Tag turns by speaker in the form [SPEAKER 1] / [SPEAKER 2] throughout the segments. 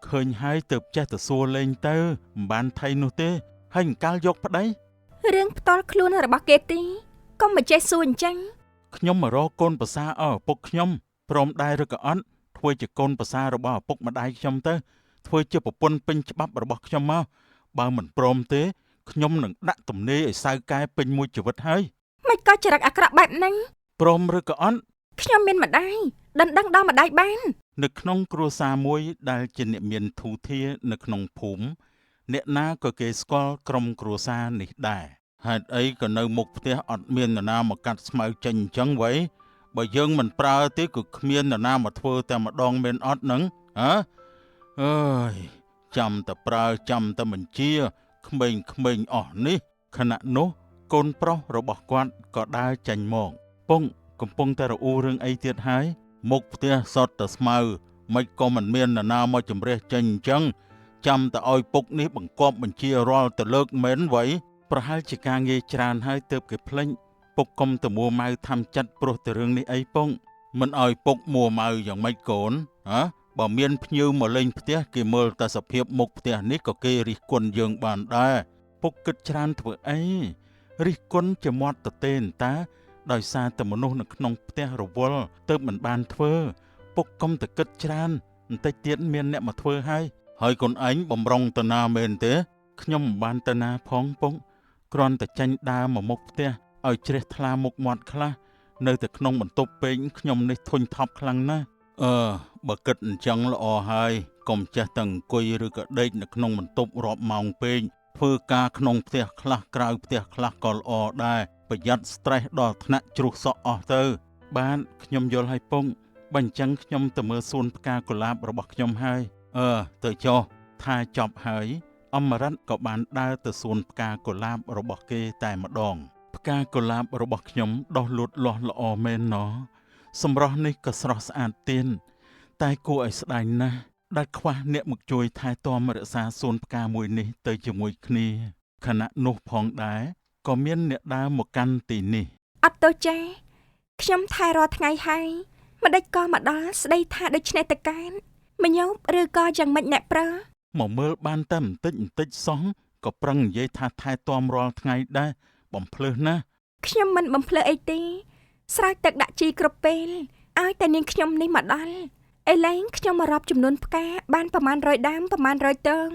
[SPEAKER 1] ឃើញហើយទើបចេះទៅសួរលេងទៅមិនបានថៃនោះទេហើយអង្កាលយកប្តី
[SPEAKER 2] រឿងផ្ទាល់ខ្លួនរបស់គេទីកុំមកចេះសួរអញ្ចឹង
[SPEAKER 1] ខ្ញុំមករកកូនប្រសារឪពុកខ្ញុំព្រមដែរឬក៏អត់ធ្វើជាកូនប្រសាររបស់ឪពុកម្ដាយខ្ញុំទៅធ្វើជាប្រពន្ធពេញច្បាប់របស់ខ្ញុំមកបើមិនព្រមទេខ្ញុំនឹងដាក់ទំនាយឲ្យសៅកែពេញមួយជីវិតហើយ
[SPEAKER 2] មិនក៏ចរិតអាក្រក់បែបហ្នឹង
[SPEAKER 1] ព្រមឬក៏អត់
[SPEAKER 2] ខ្ញុំមានម្ដាយដណ្ដឹងដល់ម្ដាយបាន
[SPEAKER 1] នៅក្នុងគ្រួសារមួយដែលជាអ្នកមានធូធានៅក្នុងភូមិអ្នកណាក៏គេស្គាល់ក្រុមគ្រួសារនេះដែរហេតុអីក៏នៅមុខផ្ទះអត់មាននរណាមកកាត់ស្មៅចេញអញ្ចឹងវ៉ៃបើយើងមិនប្រើទេក៏គ្មាននរណាមកធ្វើតែម្ដងមែនអត់ហ្នឹងហ៎អើយចាំតែប្រើចាំតែបញ្ជាក្មេងៗអស់នេះខណៈនោះកូនប្រុសរបស់គាត់ក៏ដើរចេញមកពងកំពុងតែរអ៊ូរឿងអីទៀតហើយមុខផ្ទះសតតែស្មៅមិនក៏មិនមាននរណាមកជំរះចេញអញ្ចឹងចាំតែឲ្យពុកនេះបង្គាប់បញ្ជារាល់ទៅលើកមែនវ៉ៃប្រហែលជាការងារច្រើនហើយទើបគេភ្លេចពុកកុំទៅមួម៉ៅធ្វើចិត្តព្រោះតែរឿងនេះអីពងមិនឲ្យពុកមួម៉ៅយ៉ាងម៉េចកូនហ៎បើមានភ្ញៀវមកលេងផ្ទះគេមើលតែសភាពមុខផ្ទះនេះក៏គេរិះគន់យើងបានដែរពុកគិតច្រើនធ្វើអីរិះគន់ជាមាត់ទៅទេតាដោយសារតែមនុស្សនៅក្នុងផ្ទះរវល់ទើបមិនបានធ្វើពុកកុំតែគិតច្រើនបន្តិចទៀតមានអ្នកមកធ្វើហើយកូនឯងបំរុងទៅណាមែនទេខ្ញុំមិនបានទៅណាផងពុកគ្រាន់តែចាញ់ដើរមកមុខផ្ទះឲ្យជ្រះថ្លាមុខមាត់ខ្លះនៅតែក្នុងបន្ទប់ពេកខ្ញុំនេះធុញថប់ខ្លាំងណាស់បើគិតអញ្ចឹងល្អហើយកុំចេះតែអង្គុយឬក៏ដេកនៅក្នុងបន្ទប់រាប់ម៉ោងពេកធ្វើការក្នុងផ្ទះខ្លះក្រៅផ្ទះខ្លះក៏ល្អដែរប្រយ័ត្ន stress ដល់ថ្នាក់ជ្រុះសក់អស់ទៅបានខ្ញុំយល់ឲ្យពងបើអញ្ចឹងខ្ញុំទៅមើលសួនផ្កាកុលាបរបស់ខ្ញុំហើយទៅចុះថាចប់ហើយអមរិតក៏បានដើរទៅសួនផ្កាកុលាបរបស់គេតែម្ដងផ្កាកុលាបរបស់ខ្ញុំដុះលូតលាស់ល្អមែនណោះសម្រស់នេះក៏ស្រស់ស្អាតទៀនតែគួរឲ្យស្ដាយណាស់ដែលខ្វះអ្នកមកជួយថែទាំរក្សាសួនផ្កាមួយនេះទៅជាមួយគ្នាខណៈនោះផងដែរក៏មានអ្នកដើរមកកាន់ទីនេះ
[SPEAKER 2] អត់ទៅចាខ្ញុំថែរាល់ថ្ងៃហើយមិនដេចក៏មកដល់ស្ដីថាដូច្នេះទៅកានមញោបឬក៏យ៉ាងម៉េចអ្នកប្រើ
[SPEAKER 1] មកមើលបានតែបន្តិចសោះក៏ប្រឹងនិយាយថាថែទាំរាល់ថ្ងៃដែរបំភ្លើសណាស់
[SPEAKER 2] ខ្ញុំមិនបំភ្លើសអីទេស្រោចទឹកដាក់ជីគ្រប់ពេលឲ្យតែនាងខ្ញុំនេះមកដល់ឥឡូវខ្ញុំមករាប់ចំនួនផ្កាបានប្រមាណ100ដើមប្រមាណ100ទង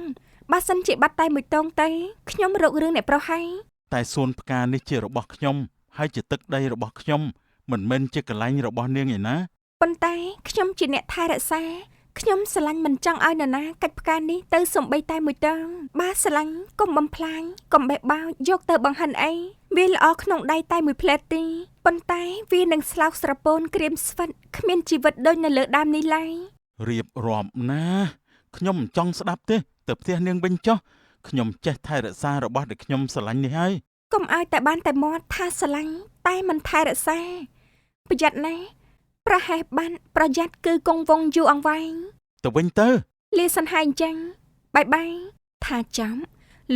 [SPEAKER 2] បើសិនជាបាត់តែមួយទងទៅខ្ញុំរករឿងអ្នកប្រុសហើយ
[SPEAKER 1] តែសួនផ្កានេះជារបស់ខ្ញុំហើយជាទឹកដីរបស់ខ្ញុំមិនមែនជាកន្លែងរបស់នាងឯណា
[SPEAKER 2] ប៉ុន្តែខ្ញុំជាអ្នកថែរក្សាខ្ញុំស្រឡាញ់មិនចង់ឲ្យនរណាកាច់ផ្កានេះទៅសំបីតែមួយតងបើស្រឡាញ់កុំបំផ្លាញកុំបេះបោចយកទៅបង្ហិនអីវាល្អក្នុងដៃតែមួយផ្លែទេប៉ុន្តែវានឹងស្លោកស្រពោនក្រៀមស្វិតគ្មានជីវិតដូចនៅលើដើមនេះឡើយ
[SPEAKER 1] រៀបរាប់ណាខ្ញុំមិនចង់ស្ដាប់ទេទៅផ្ទះនាងវិញចុះខ្ញុំចេះថែរក្សារបស់ដែលខ្ញុំស្រឡាញ់នេះហើយក
[SPEAKER 2] ុំឲ្យតែបានតែមាត់ថាស្រឡាញ់តែមិនថែរក្សាប្រយ័ត្នណាប្រហែលបានប្រយ័ត្នគឺគង់វង្សយូរអង្វែង
[SPEAKER 1] ទៅវិញទៅ
[SPEAKER 2] លាសិនហើយអញ្ចឹងបាយថាចំ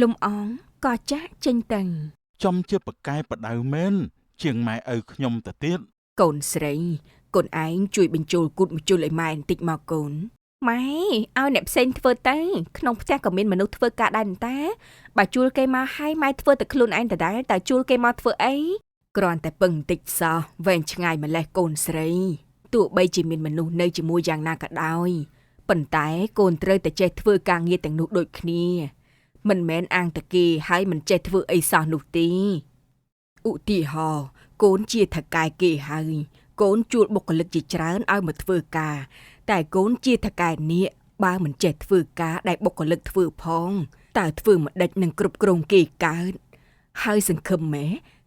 [SPEAKER 2] លំអងក៏ចាក់ចេញទៅ
[SPEAKER 1] ចំជាប្រកែបដៅមែនជាងម៉ែឪខ្ញុំទៅទៀត
[SPEAKER 2] កូនស្រីកូនឯងជួយបញ្ចូលគូតម្ជុលឲ្យម៉ែបន្តិចមកកូនម៉ែឲ្យអ្នកផ្សេងធ្វើទៅក្នុងផ្ទះក៏មានមនុស្សធ្វើការដែរតាបើជួលគេមកឲ្យម៉ែធ្វើតែខ្លួនឯងដដែលតើជួលគេមកធ្វើអីគ្រាន់តែពឹងបន្តិចសោះវែងឆ្ងាយម្លេះកូនស្រីទោះបីជាមានមនុស្សនៅជាមួយយ៉ាងណាក៏ដោយប៉ុន្តែកូនត្រូវតែចេះធ្វើការងារទាំងនោះដូចគ្នាមិនមែនអាងតែគេហើយមិនចេះធ្វើអីសោះនោះទេឧទាហរណ៍កូនជាថៅកែគេហើយកូនជួលបុគ្គលិកជាច្រើនឲ្យមកធ្វើការតែកូនជាថៅកែនេះបើមិនចេះធ្វើការដែលបុគ្គលិកធ្វើផងតើធ្វើមិនដេចនឹងគ្រប់គ្រងគេកើតហើយសង្ឃឹមម៉ែ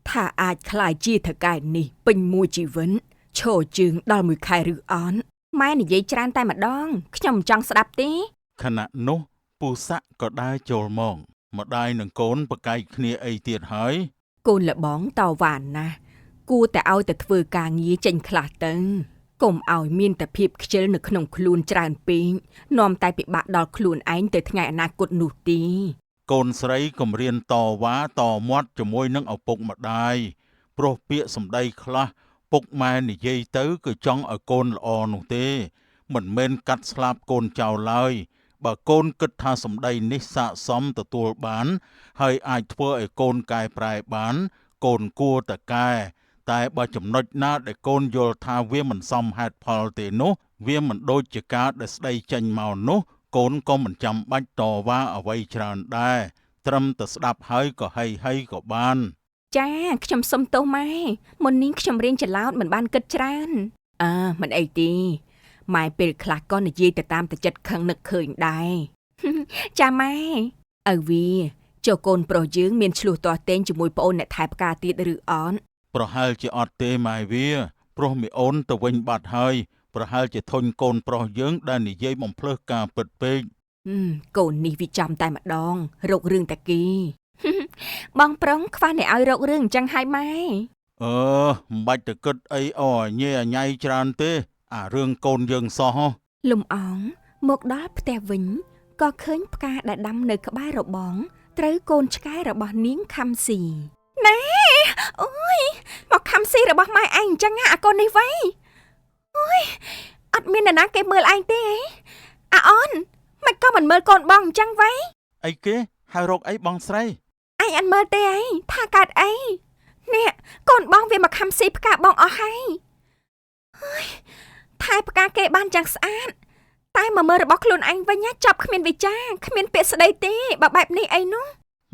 [SPEAKER 2] ថាអាចក្លាយជាថៅកែនេះពេញមួយជីវិតឈរជើងដល់មួយខែឬអត់ម៉ែនិយាយច្រើនតែម្ដងខ្ញុំមិនចង់ស្ដាប់ទេ
[SPEAKER 1] ខណៈនោះពូសាក់ក៏ដើរចូលមកម្ដាយនឹងកូនប្រកែកគ្នាអីទៀតហើយក
[SPEAKER 2] ូនលបងតវ៉ានណាគួរតែឲ្យតែធ្វើការងារចេញខ្លះទៅកុំឲ្យមានតែភាពខ្ជិលនៅក្នុងខ្លួនច្រើនពេកនាំតែពិបាកដល់ខ្លួនឯងទៅថ្ងៃអនាគតនោះទេ
[SPEAKER 1] កូនស្រីកុំរៀនតវ៉ាតមាត់ជាមួយនឹងឪពុកម្ដាយព្រោះពាក្យសម្ដីខ្លះពុកម៉ែនិយាយទៅគឺចង់ឲ្យកូនល្អនោះទេមិនមែនកាត់ស្លាប់កូនចោលឡើយ បើកូនគិតថាសម្ដីនេះស័ក្តិសមទទួលបានហើយអាចធ្វើឲ្យកូនកែប្រែបានកូនគួរតែកែតែបើចំណុចណាដែលកូនយល់ថាវាមិនសមហេតុផលទេនោះវាមិនដូចជាការដែលស្ដីចេញមកនោះកូនក៏មិនចាំបាច់តវ៉ាអ្វីច្រើនដែរត្រឹមតែស្ដាប់ហើយក៏ហីក៏បាន
[SPEAKER 2] ចាខ្ញុំសុំទោសម៉ែមុននេះខ្ញុំរៀនច្រឡោតមិនបានគិតច្រើនមិនអីទេម៉ែពេលខ្លះក៏និយាយទៅតាមតែចិត្តខឹងនឹកឃើញដែរ ចាម៉ែឪវាចូលកូនប្រុសយើងមានឆ្លោះទាស់ទែងជាមួយប្អូនអ្នកថែផ្កាទៀតឬអត់
[SPEAKER 1] ប្រហែលជាអត់ទេម៉ែវាព្រោះមីអូនទៅវិញបាត់ហើយប្រហែលជាធុញកូនប្រុសយើងដែលនិយាយបំភ្លើសការពិតពេក
[SPEAKER 2] កូននេះវាចំតែម្ដងរករឿងតាគី បងប្រុងខ្វះអ្នកឲ្យរករឿងអញ្ចឹងហើយម៉ែ
[SPEAKER 1] មិនបាច់ទៅគិតអីអញ៉ៃអញ៉ៃច្រើនទេអារឿងកូនយើងសោះ
[SPEAKER 2] លំអងមកដល់ផ្ទះវិញក៏ឃើញផ្កាដែលដាំនៅក្បែររបងត្រូវកូនឆ្កែរបស់នាងខំស៊ីណែអូយមកខំស៊ីរបស់ម៉ែឯងអញ្ចឹងអាកូននេះវ៉ៃអូយអត់មាននរណាគេមើលឯងទេអាអូនមិនក៏មិនមើលកូនបងអញ្ចឹងវ៉ៃ
[SPEAKER 1] អីគេហើយរកអីបងស្រី
[SPEAKER 2] ឯងអត់មើលទេឯងថាកើតអីនេះកូនបងវាមកខំស៊ីផ្កាបងអស់ហើយថែផ្កាគេបានយ៉ាងស្អាតតែមកមើលរបស់ខ្លួនឯងវិញចាប់គ្មានវិចារគ្មានពាក្យស្ដីទេបើបែបនេះអីនោះ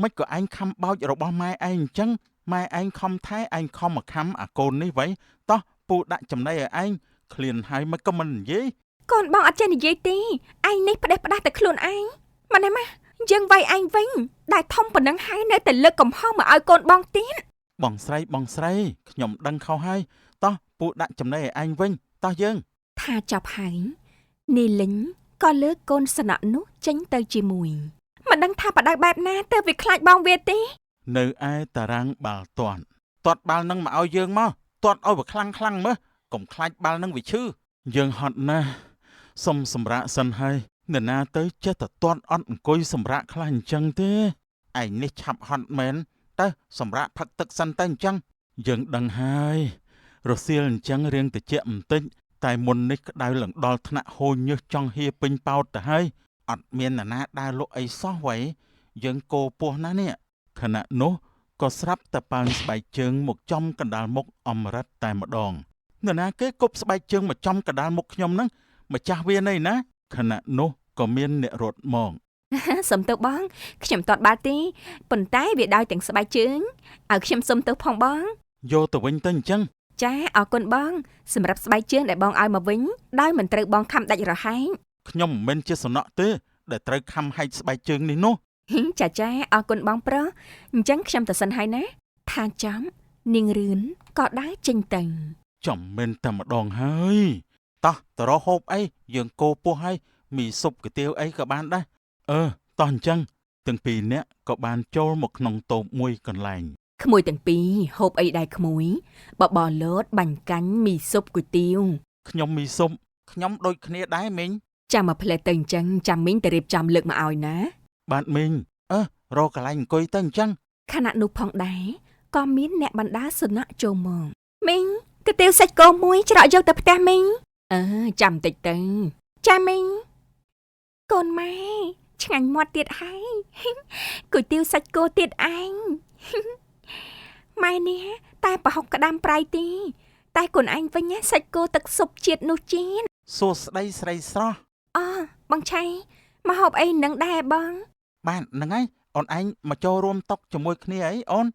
[SPEAKER 1] មិនក៏ឯងខំបោចរបស់ម៉ែឯងអញ្ចឹងម៉ែឯងខំថែឯងខំមកខំអាកូននេះវិញតោះពូដាក់ចំណីឲ្យឯងឃ្លានហើយមិនក៏មិននិយាយក
[SPEAKER 2] ូនបងអត់ចេះនិយាយទេឯងនេះផ្ដេសផ្ដាស់តែខ្លួនឯងម៉ណែម៉ាយើងវាយឯងវិញដែលធំប៉ុណ្ណឹងហើយនៅតែលើកកំហុសមកឲ្យកូនបងទៀត
[SPEAKER 1] បងស្រីខ្ញុំដឹងខុសហើយតោះពូដាក់ចំណីឲ្យឯងវិញតោះយើង
[SPEAKER 2] ថាចប់ហើយនីលិញក៏លើកកូនស្នាក់នោះចេញទៅជាមួយមិនដឹងថាបដៅបែបណាទៅវាខ្លាចបងវាទេ
[SPEAKER 1] នៅឯតារាងបាល់ទាត់បាល់នឹងមកឲ្យយើងមកទាត់ឲ្យវាខ្លាំងមើលកុំខ្លាចបាល់នឹងវាឈឺយើងហត់ណាស់សុំសម្រាកសិនហើយនរណាទៅចេះតែទាត់អត់អង្គុយសម្រាកខ្លះអញ្ចឹងទេឯងនេះឆាប់ហត់មែនទៅសម្រាកផឹកទឹកសិនទៅអញ្ចឹងយើងដឹងហើយរសៀលអញ្ចឹងរៀងតិចបន្តិចតែមុននេះក្តៅឡើងដល់ថ្នាក់ហូរញើសចង់ហៀពេញប៉ោតទៅហើយអត់មាននរណាដើរលក់អីសោះវ៉ៃយើងគោពោះណានេះខណៈនោះក៏ស្រាប់តែប៉ើងស្បែកជើងមកចំកណ្ដាលមុខអមរិតតែម្ដងនរណាគេគប់ស្បែកជើងមកចំកណ្ដាលមុខខ្ញុំហ្នឹងម្ចាស់វាណីណាខណៈនោះក៏មានអ្នករត់មក
[SPEAKER 2] សុំទៅបងខ្ញុំតតបាល់ទេប៉ុន្តែវាដោយទាំងស្បែកជើងឲ្យខ្ញុំសុំទៅផងបង
[SPEAKER 1] យកទៅវិញទៅអញ្ចឹង
[SPEAKER 2] ចាអរគុណបងសម្រាប់ស្បែកជើងដែលបងឲ្យមកវិញដោយមិនត្រូវបងខំដាច់រហែង
[SPEAKER 1] ខ្ញុំមិនមែនជាសំណក់ទេដែលត្រូវខំហែកស្បែកជើងនេះនោះ
[SPEAKER 2] ចាអរគុណបងប្រុសអញ្ចឹងខ្ញុំទៅសិនហើយណាថាចំនាងរឿនក៏ដើរចេញទៅ
[SPEAKER 1] ចំមិនតែម្ដងហើយតោះទៅរកហូបអីយើងគោពោះហើយមីស៊ុបគុយទាវអីក៏បានដែរតោះអញ្ចឹងទាំងពីរនាក់ក៏បានចូលមកក្នុងតូបមួយកន្លែង
[SPEAKER 2] ក្មួយទាំងពីរហូបអីដែរក្មួយបបរលតបាញ់កាញ់មីស៊ុបគុយទាវ
[SPEAKER 1] ខ្ញុំមីស៊ុបខ្ញុំដូចគ្នាដែរមីង
[SPEAKER 2] ចាំមកផ្លែទៅអញ្ចឹងចាំមីងទៅរៀបចំលើកមកឲ្យណា
[SPEAKER 1] បាទមីងរកកន្លែងអង្គុយទៅអញ្ចឹង
[SPEAKER 2] ខណៈនោះផងដែរក៏មានអ្នកបណ្ដាសុណាក់ចូលមកមីងគុយទាវសាច់គោមួយច្រកយកទៅផ្ទះមីងចាំតិចទៅចាមីងកូនម៉ែឆ្ងាញ់មាត់ទៀតហើយគុយទាវសាច់គោទៀតឯងម៉ែនេះតែប្រហុកក្តាមប្រៃទេតែកូនឯងវិញសាច់គោទឹកស៊ុបជាតិនោះជាតិ
[SPEAKER 1] សួស្ដីស្រីស្រស់
[SPEAKER 2] បងឆៃមកហូបអីនឹងដែរបង
[SPEAKER 1] បាទហ្នឹងហើយអូនឯងមកចូលរួមតុជាមួយគ្នាអីអូន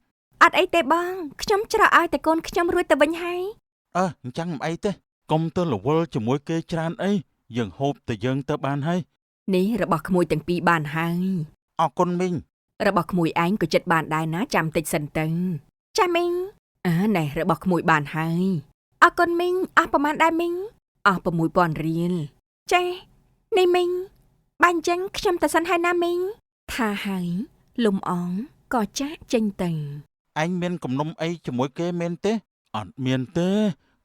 [SPEAKER 2] អត់អីទេបងខ្ញុំច្រកឲ្យតែកូនខ្ញុំរួចទៅវិញហើយ
[SPEAKER 1] អញ្ចឹងមិនអីទេកុំទៅរវល់ជាមួយគេច្រើនអីយើងហូបតែយើងទៅបានហើយ
[SPEAKER 2] នេះរបស់ក្មួយទាំងពីរបានហើយ
[SPEAKER 1] អរគុណមីង
[SPEAKER 2] របស់ក្មួយឯងក៏ចិត្តបានដែរណាចាំតិចសិនទៅចាមីងណែរបស់ក្មួយបានហើយអរគុណមីងអស់ប្រហែលដែរមីងអស់ 6,000 រៀលចានេះមីងបាញ់ចឹងខ្ញុំទៅសិនហើយណាមីងថាហើយលំអងក៏ចាក់ចេញទៅ
[SPEAKER 1] ឯងមានគំនុំអីជាមួយគេមែនទេអត់មានទេ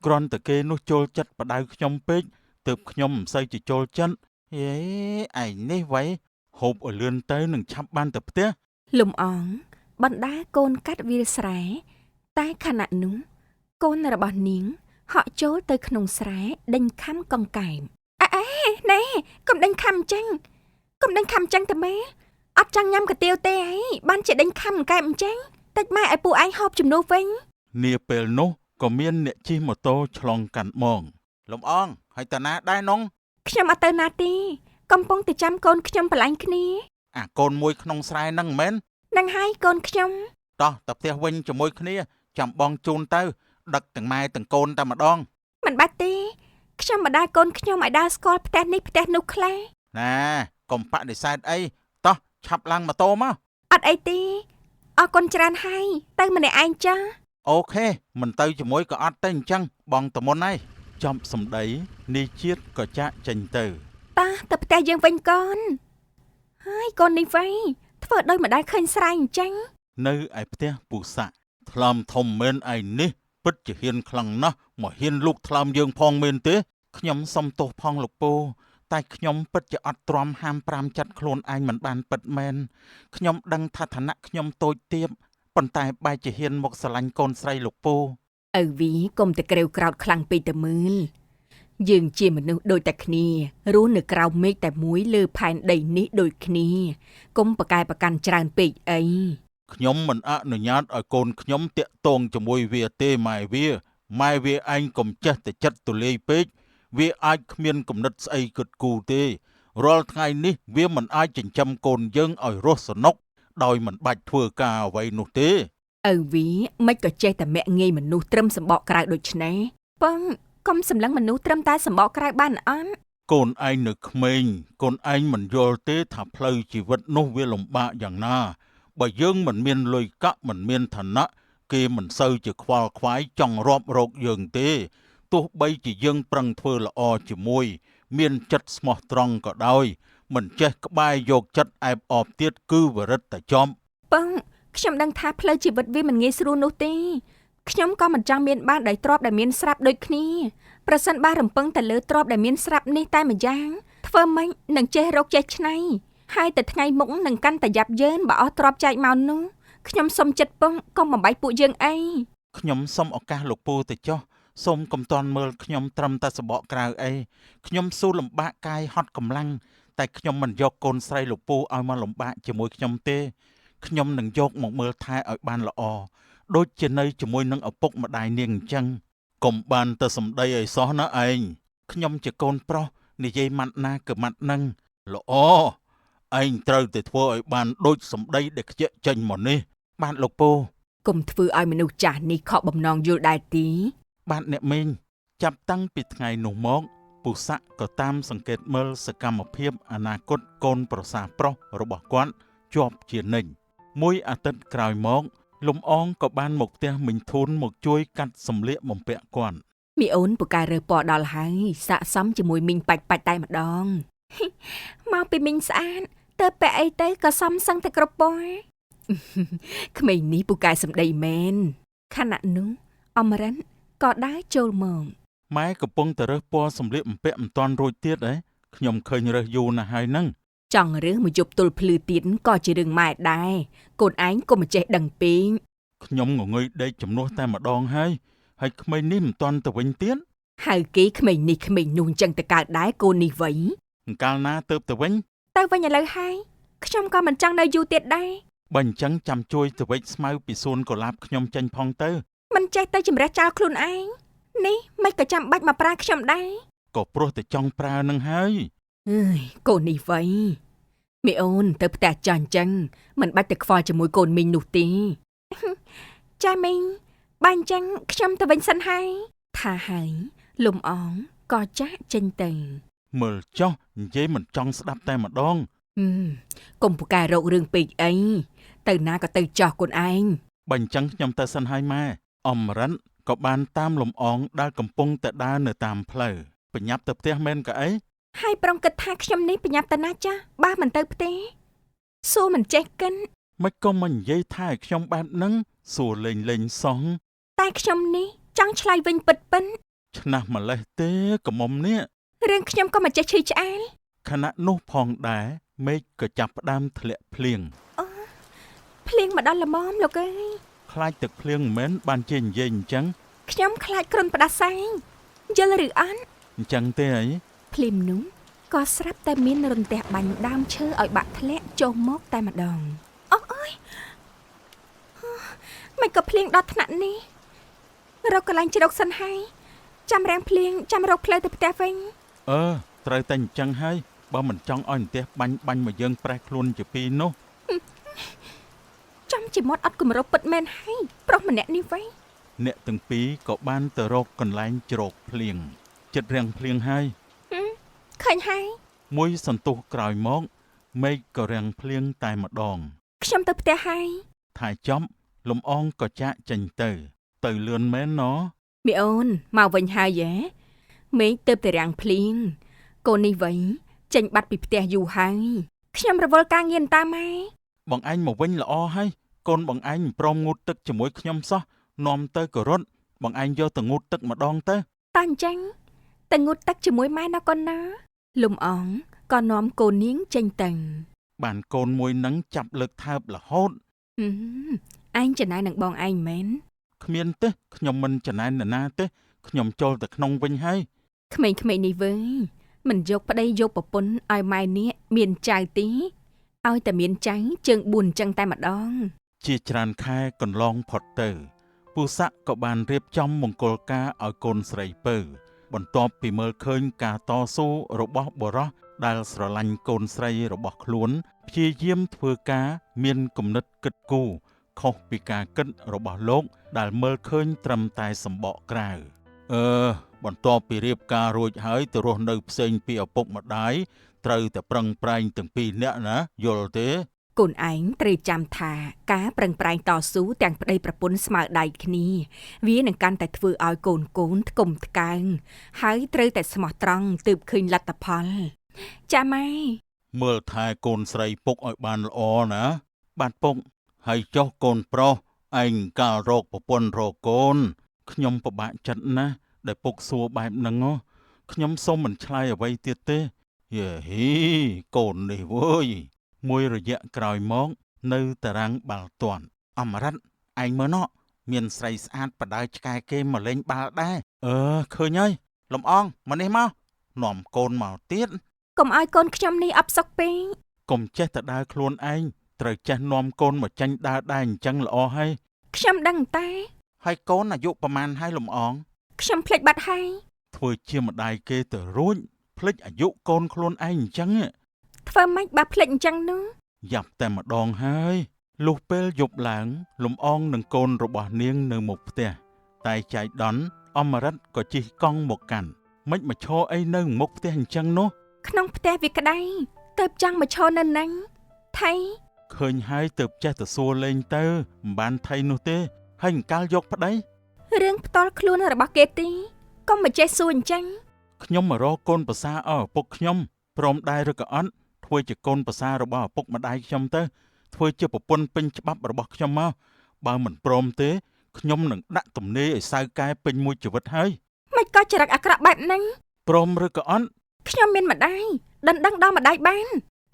[SPEAKER 1] គ្រាន់តែគេនោះចូលចិត្តបដៅខ្ញុំពេកទើបខ្ញុំមិនសូវជាចូលចិត្តហេឯងនេះវ៉ៃហូបឲ្យលឿនទៅនឹងឆាប់បានទៅផ្ទះ
[SPEAKER 2] លំអងបណ្ដាកូនកាត់វាលស្រែតែខណៈនោះកូនរបស់នាងហក់ចូលទៅក្នុងស្រែដេញខំកង្កែបណែកុំដេញខំអញ្ចឹង កុំដេញខំចឹងតែម៉ែអត់ចង់ញ៉ាំកាទៀវទេអីបានជាដេញខំកែបអញ្ចឹងតិចម៉ែឲ្យពួកឯងហូបជំនួសវិញ
[SPEAKER 1] នាពេលនោះក៏មានអ្នកជិះម៉ូតូឆ្លងកាត់មកលំអងហើយតាណាដែរនង
[SPEAKER 2] ខ្ញុំអត់ទៅណាទេកំពុងតែចាំកូនខ្ញុំប្រឡាញ់គ្នា
[SPEAKER 1] អាកូនមួយក្នុងស្រែហ្នឹងមែន
[SPEAKER 2] នឹងហើយកូនខ្ញុំ
[SPEAKER 1] តោះទៅផ្ទះវិញជាមួយគ្នាចាំបងជូនទៅដឹកទាំងម៉ែទាំងកូនតែម្ដង
[SPEAKER 2] មិនបាច់ទេខ្ញុំមិនដែរកូនខ្ញុំឲ្យដើរស្គាល់ផ្ទះនេះផ្ទះនោះខ្លះ
[SPEAKER 1] ណាកុំបដិសេធអីតោះឆាប់ឡើងម៉ូតូមក
[SPEAKER 2] អត់អីទេអរគុណច្រើនហើយទៅម្នាក់ឯងចា
[SPEAKER 1] អូខេមិនទៅជាមួយក៏អត់ទៅអញ្ចឹងបងតមុនហើយចំសម្ដីនេះជាតិក៏ចាក់ចេញទៅ
[SPEAKER 2] តាទៅផ្ទះយើងវិញកូនហើយកូននេះវៃធ្វើដោយមិនដែលឃើញស្រែអញ្ចឹង
[SPEAKER 1] នៅឯផ្ទះពូសាក់ថ្លើមធំមែនឯនេះពិតជាហ៊ានខ្លាំងណាស់មកហ៊ានលូកថ្លើមយើងផងមែនទេខ្ញុំសុំទោសផងលោកពូតែខ្ញុំពិតជាអត់ទ្រាំហាម5ចាត់ខ្លួនឯងមិនបានពិតមែនខ្ញុំដឹងថាឋានៈខ្ញុំតូចទាបប៉ុន្តែបែរជាហ៊ានមកស្រឡាញ់កូនស្រីលោកពូ
[SPEAKER 2] ឪវីកុំតែក្រេវក្រោតខ្លាំងពេកទៅមើលយើងជាមនុស្សដូចតែគ្នារស់នៅក្រៅមេឃតែមួយលើផែនដីនេះដូចគ្នាកុំប្រកែប្រកាន់ច្រើនពេកអី
[SPEAKER 1] ខ្ញុំមិនអនុញ្ញាតឲ្យកូនខ្ញុំតាក់ទងជាមួយវាទេម៉ែវាឯងកុំចេះតែចិត្តទូលាយពេកវាអាចគ្មានគំនិតស្អីគិតគូរទេរាល់ថ្ងៃនេះវាមិនអាចចិញ្ចឹមកូនយើងឲ្យរស់សនុកដោយមិនបាច់ធ្វើការអ្វីនោះទេ
[SPEAKER 2] ឪវីមិនក៏ចេះតែមាក់ងាយមនុស្សត្រឹមសម្បកក្រៅដូចនេះពឹងកុំសម្លឹងមនុស្សត្រឹមតែសម្បកក្រៅបានអត់
[SPEAKER 1] កូនឯងនៅក្មេងកូនឯងមិនយល់ទេថាផ្លូវជីវិតនោះវាលំបាកយ៉ាងណាបើយើងមិនមានលុយកាក់មិនមានឋានៈគេមិនសូវជាខ្វល់ខ្វាយចង់រាប់រកយើងទេទោះបីជាយើងប្រឹងធ្វើល្អជាមួយមានចិត្តស្មោះត្រង់ក៏ដោយមិនចេះក្បែរយកចិត្តអែបអបទៀតគឺវរិទ្ធតែចំ
[SPEAKER 2] ពឹងខ្ញុំដឹងថាផ្លូវជីវិតវាមិនងាយស្រួលនោះទេខ្ញុំក៏មិនចង់មានបានដោយទ្រព្យដែលមានស្រាប់ដូចគ្នាប្រសិនបើរំពឹងតែលើទ្រព្យដែលមានស្រាប់នេះតែម្យ៉ាងធ្វើម៉េចនឹងចេះរកចេះច្នៃហើយតែថ្ងៃមុខនឹងកាន់តែយ៉ាប់យ៉ឺនបើអស់ទ្រព្យចែកមកនោះខ្ញុំសុំចិត្តពឹងកុំបំបីពួកយើងអី
[SPEAKER 1] ខ្ញុំសុំឱកាសលោកពូទៅចុះសូមកុំតន់មើលខ្ញុំត្រឹមតែសបកក្រៅអីខ្ញុំស៊ូលំបាកកាយហត់កម្លាំងតែខ្ញុំមិនយកកូនស្រីលោកពូឲ្យមកលំបាកជាមួយខ្ញុំទេខ្ញុំនឹងយកមកមើលថែឲ្យបានល្អដូចជានៅជាមួយនឹងឪពុកម្ដាយនាងអញ្ចឹងកុំបានទៅសម្ដីឲ្យសោះណាឯងខ្ញុំជាកូនប្រុសនិយាយម៉ាត់ណាគឺម៉ាត់នឹងល្អឯងត្រូវតែធ្វើឲ្យបានដូចសម្ដីដែលខ្ជាក់ចេញមកនេះបាទលោកពូ
[SPEAKER 2] កុំធ្វើឲ្យមនុស្សចាស់នេះខកបំណងយល់ដែរទី
[SPEAKER 1] បាទអ្នកមីងចាប់តាំងពីថ្ងៃនោះមកពូសាក់ក៏តាមសង្កេតមើលសកម្មភាពអនាគតកូនប្រសាប្រុសរបស់គាត់ជាប់ជានិច្ចមួយអាទិត្យក្រោយមកលំអងក៏បានមកផ្ទះមីងធូនមកជួយកាត់សម្លៀកបំពាក់គាត់
[SPEAKER 2] មីអូនពូកែរើពណ៌ដល់ហើយស័កសមជាមួយមីងបាច់តែម្ដងមកពីមីងស្អាតទៅពាក់អីទៅក៏សមសឹងតែគ្រប់ពណ៌ក្មេងនេះពូកែសម្ដីមែនខណៈនោះអមរិនក៏ដើរចូលមក
[SPEAKER 1] ម៉ែកំពុងតែរើសពណ៌សម្លៀកបំពាក់មិនទាន់រួចទៀតខ្ញុំឃើញរើសយូរណាស់ហើយហ្នឹង
[SPEAKER 2] ចង់រើសមកយប់ទល់ភ្លឺទៀតក៏ជារឿងម៉ែដែរកូនឯងកុំចេះដឹងពេក
[SPEAKER 1] ខ្ញុំងងុយដេកជំនួសតែម្ដងហើយក្មេងនេះមិនទាន់ទៅវិញទៀត
[SPEAKER 2] ហៅគេក្មេងនេះក្មេងនោះអញ្ចឹងទៅកើតដែរកូននេះវិញ
[SPEAKER 1] កាលណាទៅវិញ
[SPEAKER 2] ឥឡូវហើយខ្ញុំក៏មិនចង់នៅយូរទៀតដែរ
[SPEAKER 1] បើអញ្ចឹងចាំជួយទៅវិចស្មៅពីសួនកុលាបខ្ញុំចេញផងទៅ
[SPEAKER 2] មិនចេះទៅជំរះចោលខ្លួនឯងនេះមិនក៏ចាំបាច់មកប្រើខ្ញុំដែរ
[SPEAKER 1] ក៏ព្រោះតែចង់ប្រើនឹងហើយ
[SPEAKER 2] អើយកូននេះវិញមីអូនទៅផ្ទះចាស់អញ្ចឹងមិនបាច់ទៅខ្វល់ជាមួយកូនមីងនោះទេចាមីងបាញ់អញ្ចឹងខ្ញុំទៅវិញសិនហើយថាហើយលំអងក៏ចាក់ចេញទៅ
[SPEAKER 1] មើលចុះនិយាយមិនចង់ស្ដាប់តែម្ដង
[SPEAKER 2] កុំពូកែរោគរឿងពេកអីទៅណាក៏ទៅចោះកូនឯង
[SPEAKER 1] បើអញ្ចឹងខ្ញុំទៅសិនហើយម៉ែអមរិនក៏បានតាមលំអងដែលកំពុងតែដើរនៅតាមផ្លូវបញ្ញាប់ទៅផ្ទះមែនក៏អី
[SPEAKER 2] ហើយប្រុងគិតថាខ្ញុំនេះបញ្ញាប់ទៅណាចាស់បើមិនទៅផ្ទះសួរមិនចេះកិន
[SPEAKER 1] មិនក៏មិននិយាយថាឲ្យខ្ញុំបែបហ្នឹងសួរលេងសោះ
[SPEAKER 2] តែខ្ញុំនេះចង់ឆ្លៃវិញពិត
[SPEAKER 1] ឆ្នះម្លេះទេកុំនេះ
[SPEAKER 2] រឿងខ្ញុំក៏មិនចេះឈឺឆ្អែល
[SPEAKER 1] ខណៈនោះផងដែរមេឃក៏ចាប់ផ្ដើមធ្លាក់ភ្លៀង
[SPEAKER 2] ភ្លៀងមកដល់ល្មមលោកអើយ
[SPEAKER 1] ខ្លាចទឹកភ្លៀងមិនមែនបានជានិយាយអញ្ចឹង
[SPEAKER 2] ខ្ញុំខ្លាចគ្រុនផ្ដាសាយយល់ឬអត់
[SPEAKER 1] អញ្ចឹងទេអី
[SPEAKER 2] ភ្លៀងនោះ ក៏ស្រាប់តែមានរន្ទះបាញ់ដើមឈើឲ្យបាក់ធ្លាក់ចុះមកតែម្ដងអូអើយមិនក៏ភ្លៀងដល់ថ្នាក់នេះរកកន្លែងជ្រកសិនហើយចាំរាំងភ្លៀងចាំរកផ្លូវទៅផ្ទះវិញ
[SPEAKER 1] ត្រូវតែអញ្ចឹងហើយបើមិនចង់ឲ្យរន្ទះបាញ់មកយើងប្រេះខ្លួនជាពីរនោះ
[SPEAKER 2] ចំជាមាត់អត់គម្របពិតមែនហើយប្រុសម្នាក់នេះវិញ
[SPEAKER 1] អ្នកទាំងពីរក៏បានទៅរកកន្លែងជ្រកភ្លៀងចិត្តរាំងភ្លៀងហើយ
[SPEAKER 2] ឃើញហើយ
[SPEAKER 1] មួយសន្ទុះក្រោយមកមេឃក៏រាំងភ្លៀងតែម្ដង
[SPEAKER 2] ខ្ញុំទៅផ្ទះហើយ
[SPEAKER 1] ថាចប់លំអងក៏ចាក់ចេញទៅលឿនមែនណ៎
[SPEAKER 2] មីអូនមកវិញហើយហ៎មេឃទៅតែរាំងភ្លៀងកូននេះវិញចេញបាត់ពីផ្ទះយូរហើយខ្ញុំរវល់ការងារតាមម៉ែ
[SPEAKER 1] បងឯងមកវិញល្អហើយកូនបងឯងមិនព្រមងូតទឹកជាមួយខ្ញុំសោះនាំទៅក៏រត់បងឯងយកទៅងូតទឹកម្ដងទៅ
[SPEAKER 2] តាអញ្ចឹងទៅងូតទឹកជាមួយម៉ែណាកូនណាលំអងក៏នាំកូននាងចេញទៅ
[SPEAKER 1] បានកូនមួយនឹងចាប់លើកថើបរហូត
[SPEAKER 2] ឯងចំណែននឹងបងឯងមែន
[SPEAKER 1] គ្មានទេខ្ញុំមិនចំណែននរណាទេខ្ញុំចូលទៅក្នុងវិញហើយ
[SPEAKER 2] ក្មេងៗនេះវិញមិនយកប្តីយកប្រពន្ធឲ្យម៉ែនេះមានចៅទេឲ្យតែមានចៅជើង4អញ្ចឹងតែម្ដង
[SPEAKER 1] ជាច្រើនខែកន្លងផុតទៅពូសាក់ក៏បានរៀបចំមង្គលការឲ្យកូនស្រីពៅបន្ទាប់ពីមើលឃើញការតស៊ូរបស់បុរសដែលស្រឡាញ់កូនស្រីរបស់ខ្លួនព្យាយាមធ្វើការមានគំនិតគិតគូរខុសពីការគិតរបស់លោកដែលមើលឃើញត្រឹមតែសម្បកក្រៅបន្ទាប់ពីរៀបការរួចហើយទៅរស់នៅផ្សេងពីឪពុកម្ដាយត្រូវតែប្រឹងប្រែងទាំងពីរនាក់ណាយល់ទេ
[SPEAKER 2] កូនឯងត្រូវចាំថាការប្រឹងប្រែងតស៊ូទាំងប្តីប្រពន្ធស្មើដៃគ្នាវានឹងកាន់តែធ្វើឲ្យកូនថ្កុំថ្កើងហើយត្រូវតែស្មោះត្រង់ទើបឃើញលទ្ធផលចាម៉ែ
[SPEAKER 1] មើលថែកូនស្រីពុកឲ្យបានល្អណាបាទពុកហើយចុះកូនប្រុសឯងកាលរកប្រពន្ធរកកូនខ្ញុំពិបាកចិត្តណាស់ដែលពុកសួរបែបហ្នឹងខ្ញុំសូមមិនឆ្លើយអ្វីទៀតទេយេហ៊ីកូននេះវើយមួយរយៈក្រោយមកនៅតារាងបាល់ទាត់អមរិតឯងមើលណោះមានស្រីស្អាតបដើឆ្កែគេមកលេងបាល់ដែរឃើញហើយលំអងមកនេះមកនាំកូនមកទៀត
[SPEAKER 2] កុំឲ្យកូនខ្ញុំនេះអបសុកពេក
[SPEAKER 1] កុំចេះតែដើរខ្លួនឯងត្រូវចេះនាំកូនមកចាញ់ដើរដែរអញ្ចឹងល្អហើយ
[SPEAKER 2] ខ្ញុំដឹងតែ
[SPEAKER 1] ហើយកូនអាយុប្រមាណហើយលំអង
[SPEAKER 2] ខ្ញុំភ្លេចបាត់ហើយ
[SPEAKER 1] ធ្វើជាម្ដាយគេទៅរួចភ្លេចអាយុកូនខ្លួនឯងអញ្ចឹង
[SPEAKER 2] ធ្វើម៉េចបើភ្លេចអញ្ចឹងនោះ
[SPEAKER 1] យ៉ាប់តែម្ដងហើយលុះពេលយប់ឡើងលំអងនឹងកូនរបស់នាងនៅមុខផ្ទះតែចៃដន្យអមរិតក៏ជិះកង់មកកាន់មិនមកឈរអីនៅមុខផ្ទះអញ្ចឹងនោះ
[SPEAKER 2] ក្នុងផ្ទះវាក្តៅទៅចង់មកឈរនៅហ្នឹងថៃ
[SPEAKER 1] ឃើញហើយទៅចេះទៅសួរលេងទៅមិនបានថៃនោះទេហើយអង្កលយកប្តី
[SPEAKER 2] រឿងផ្ទាល់ខ្លួនរបស់គេទីកុំមកចេះសួរអញ្ចឹង
[SPEAKER 1] ខ្ញុំមករកកូនប្រសាឲ្យឪពុកខ្ញុំព្រមដែរឬក៏អត់ធ្វើជាកូនប្រសារបស់ឪពុកម្ដាយខ្ញុំទៅធ្វើជាប្រពន្ធពេញច្បាប់របស់ខ្ញុំមកបើមិនព្រមទេខ្ញុំនឹងដាក់ទំនេរឲ្យសៅកែពេញមួយជីវិតហើយ
[SPEAKER 2] មិនក៏ចរិតអាក្រក់បែបហ្នឹង
[SPEAKER 1] ព្រមឬក៏អត់
[SPEAKER 2] ខ្ញុំមានម្ដាយដណ្ដឹងដល់ម្ដាយបាន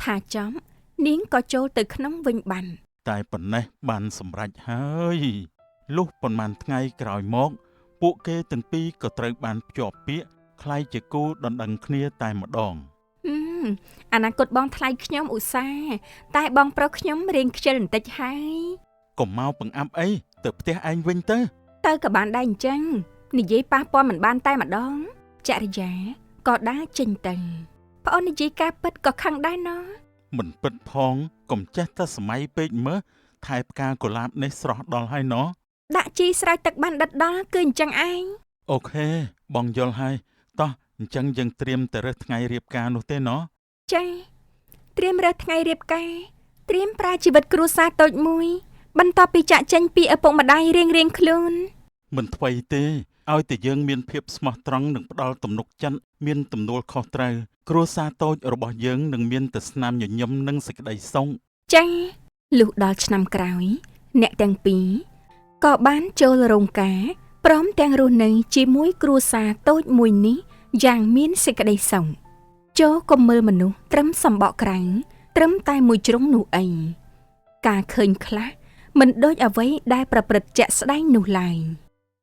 [SPEAKER 2] ថាចំនាងក៏ចូលទៅក្នុងវិញបាន
[SPEAKER 1] តែប៉ុណ្ណេះបានសម្រេចហើយលុះប៉ុន្មានថ្ងៃក្រោយមកពួកគេទាំងពីរក៏ត្រូវបានភ្ជាប់ពាក្យคล้ายជាគូដណ្ដឹងគ្នាតែម្ដង
[SPEAKER 2] អនាគតបងថ្លៃខ្ញុំឧស្សាហ៍តែបងប្រុសខ្ញុំរៀងខ្ជិលបន្តិចហើយក
[SPEAKER 1] ុំមកបង្អាប់អីទៅផ្ទះឯងវិញទៅ
[SPEAKER 2] ក៏បានដែរអញ្ចឹងនិយាយប៉ះពាល់មិនបានតែម្ដងចរិយាក៏ដើរចេញទៅប្អូននិយាយការពិតក៏ខឹងដែរណោះ
[SPEAKER 1] មិនពិតផងកុំចេះតែសម័យពេកមើលថែផ្កាកុលាបនេះស្រស់ដល់ហើយណោះ
[SPEAKER 2] ដាក់ជីស្រោចទឹកបានដិតដល់គឺអញ្ចឹងឯង
[SPEAKER 1] អូខេបងយល់ហើយតោះអញ្ចឹងយើងត្រៀមទៅរើសថ្ងៃរៀបការនោះទេណោះ
[SPEAKER 2] ចាត្រៀមរើសថ្ងៃរៀបការត្រៀមប្រើជីវិតគ្រួសារតូចមួយបន្ទាប់ពីចាក់ចេញពីឪពុកម្ដាយរៀងខ្លួន
[SPEAKER 1] មិនថ្មីទេឲ្យតែយើងមានភាពស្មោះត្រង់និងផ្ដល់ទំនុកចិត្តមានទំនួលខុសត្រូវគ្រួសារតូចរបស់យើងនឹងមានតែស្នាមញញឹមនិងសេចក្តីសុខ
[SPEAKER 2] ចាលុះដល់ឆ្នាំក្រោយអ្នកទាំងពីរក៏បានចូលរោងការព្រមទាំងរស់នៅជាមួយគ្រួសារតូចមួយនេះយ៉ាងមានសេចក្តីសុខចូលកុំមើលមនុស្សត្រឹមសម្បកក្រៅត្រឹមតែមួយជ្រុងនោះអីការឃើញខ្លះមិនដូចអ្វីដែលប្រព្រឹត្តជាក់ស្ដែងនោះឡើយ